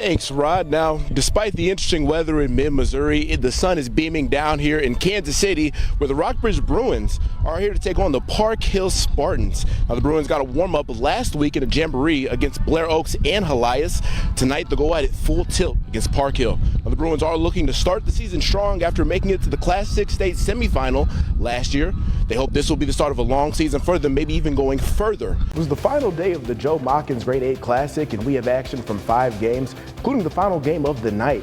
Thanks, Rod. Now, despite the interesting weather in mid-Missouri, the sun is beaming down here in Kansas City, where the Rockbridge Bruins are here to take on the Park Hill Spartans. Now, the Bruins got a warm-up last week in a jamboree against Blair Oaks and Helias. Tonight, they'll go at it full tilt against Park Hill. Now, the Bruins are looking to start the season strong after making it to the Class 6 state semifinal last year. They hope this will be the start of a long season for them, maybe even going further. It was the final day of the Joe Mockins Grade 8 Classic, and we have action from 5 games, including the final game of the night.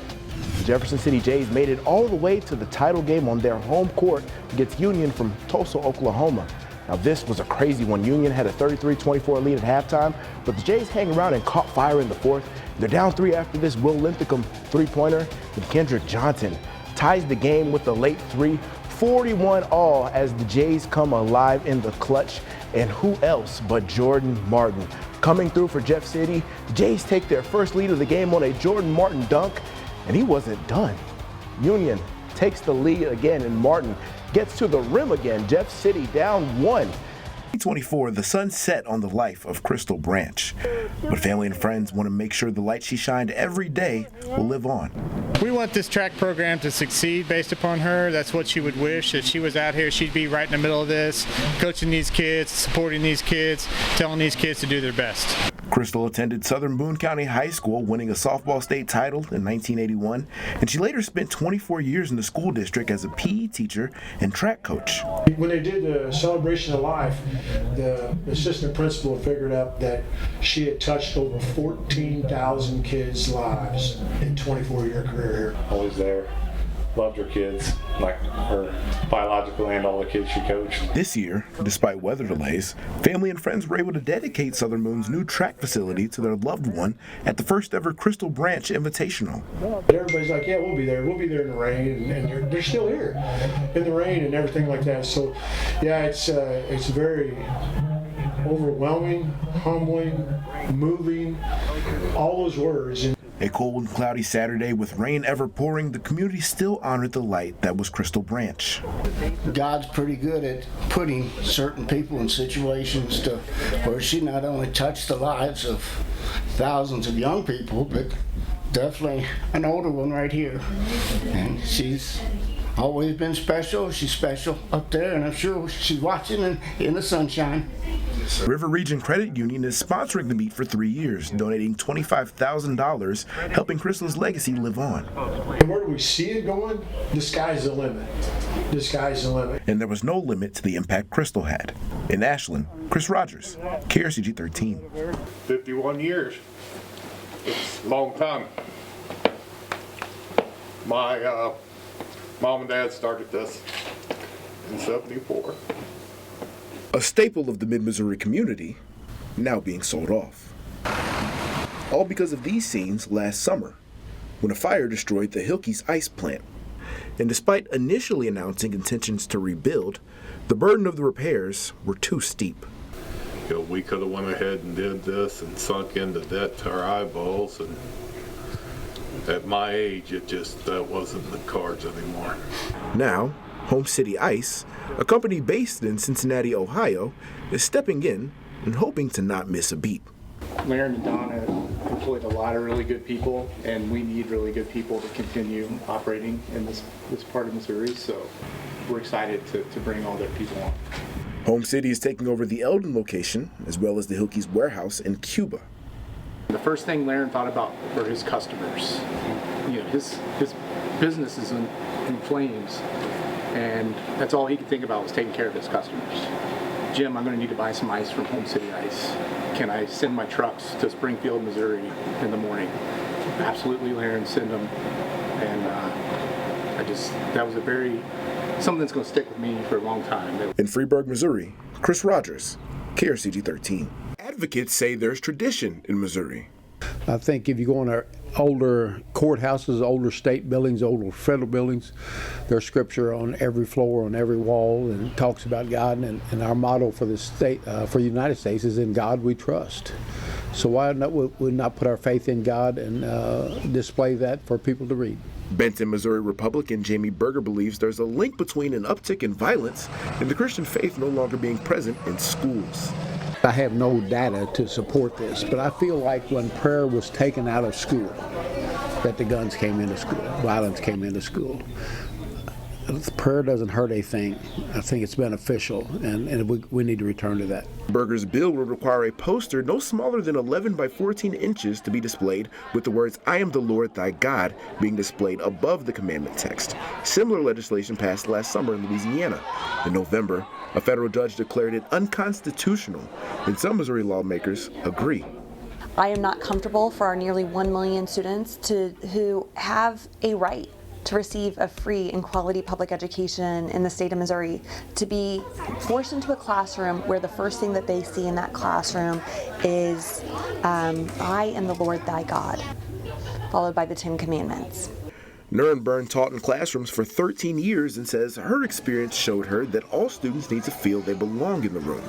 The Jefferson City Jays made it all the way to the title game on their home court against Union from Tulsa, Oklahoma. Now, this was a crazy one. Union had a 33-24 lead at halftime, but the Jays hang around and caught fire in the fourth. They're down 3 after this Will Linthicum three-pointer, and Kendrick Johnson ties the game with the late 3. 41 all as the Jays come alive in the clutch. And who else but Jordan Martin coming through for Jeff City. The Jays take their first lead of the game on a Jordan Martin dunk, and he wasn't done. Union takes the lead again, and Martin gets to the rim again. Jeff City down 1. 24, the sun set on the life of Crystal Branch, but family and friends want to make sure the light she shined every day will live on. We want this track program to succeed based upon her. That's what she would wish. If she was out here, she'd be right in the middle of this, coaching these kids, supporting these kids, telling these kids to do their best. Crystal attended Southern Boone County High School, winning a softball state title in 1981, and she later spent 24 years in the school district as a PE teacher and track coach. When they did the celebration of life, the assistant principal figured out that she had touched over 14,000 kids' lives in a 24-year career here. Always there. Loved her kids, like her biological and all the kids she coached. This year, despite weather delays, family and friends were able to dedicate Southern Boon's new track facility to their loved one at the first ever Crystal Branch Invitational. But everybody's like, yeah, we'll be there in the rain, and they're still here in the rain and everything like that. So, yeah, it's very overwhelming, humbling, moving, all those words. A cold and cloudy Saturday with rain ever pouring, the community still honored the light that was Crystal Branch. God's pretty good at putting certain people in situations to where she not only touched the lives of thousands of young people, but definitely an older one right here. And she's always been special. She's special up there, and I'm sure she's watching in the sunshine. River Region Credit Union is sponsoring the meet for 3 years, donating $25,000, helping Crystal's legacy live on. And where do we see it going? The sky's the limit. The sky's the limit. And there was no limit to the impact Crystal had. In Ashland, Chris Rogers, KRCG 13. 51 years. It's a long time. My mom and dad started this in 74. A staple of the mid-Missouri community, now being sold off. All because of these scenes last summer, when a fire destroyed the Hilkey's ice plant. And despite initially announcing intentions to rebuild, the burden of the repairs were too steep. You know, we could have went ahead and did this and sunk into debt to our eyeballs, and at my age, that wasn't in the cards anymore. Now, Home City Ice, a company based in Cincinnati, Ohio, is stepping in and hoping to not miss a beat. Laren and Donna employed a lot of really good people, and we need really good people to continue operating in this part of Missouri, so we're excited to bring all their people on. Home City is taking over the Eldon location, as well as the Hilkey's warehouse in Cuba. The first thing Laren thought about were his customers. You know, his business is in flames, and that's all he could think about was taking care of his customers. Jim, I'm going to need to buy some ice from Home City Ice. Can I send my trucks to Springfield, Missouri in the morning? Absolutely, Laren, send them. And that was something that's going to stick with me for a long time. In Freeburg, Missouri, Chris Rogers, KRCG 13. Advocates say there's tradition in Missouri. I think if you go in our older courthouses, older state buildings, older federal buildings, there's scripture on every floor, on every wall, and it talks about God. And our motto for the state, for the United States, is "In God We Trust." So why not we not put our faith in God and display that for people to read? Benton, Missouri Republican Jamie Berger believes there's a link between an uptick in violence and the Christian faith no longer being present in schools. I have no data to support this, but I feel like when prayer was taken out of school, that the guns came into school, violence came into school. Prayer doesn't hurt anything. I think it's beneficial, and we need to return to that. Berger's bill would require a poster no smaller than 11 by 14 inches to be displayed with the words, "I am the Lord thy God," being displayed above the commandment text. Similar legislation passed last summer in Louisiana. In November, a federal judge declared it unconstitutional, and some Missouri lawmakers agree. I am not comfortable for our nearly 1 million students who have a right to receive a free and quality public education in the state of Missouri to be forced into a classroom where the first thing that they see in that classroom is I am the Lord thy God, followed by the 10 Commandments. Nurenburn taught in classrooms for 13 years and says her experience showed her that all students need to feel they belong in the room.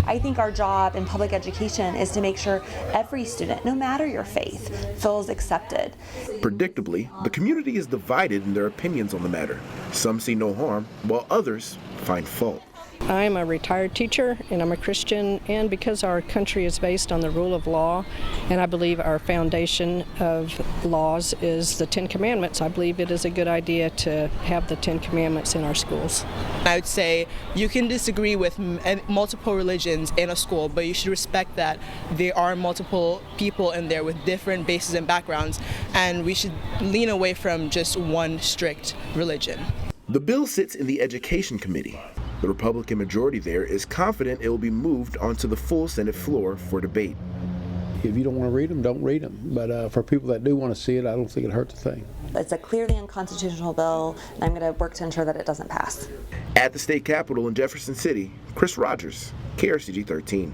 I think our job in public education is to make sure every student, no matter your faith, feels accepted. Predictably, the community is divided in their opinions on the matter. Some see no harm, while others find fault. I'm a retired teacher and I'm a Christian, and because our country is based on the rule of law, and I believe our foundation of laws is the 10 Commandments, I believe it is a good idea to have the 10 Commandments in our schools. I would say you can disagree with multiple religions in a school, but you should respect that there are multiple people in there with different bases and backgrounds, and we should lean away from just one strict religion. The bill sits in the Education Committee. The Republican majority there is confident it will be moved onto the full Senate floor for debate. If you don't want to read them, don't read them. But for people that do want to see it, I don't think it hurts a thing. It's a clearly unconstitutional bill, and I'm going to work to ensure that it doesn't pass. At the state capitol in Jefferson City, Chris Rogers, KRCG 13.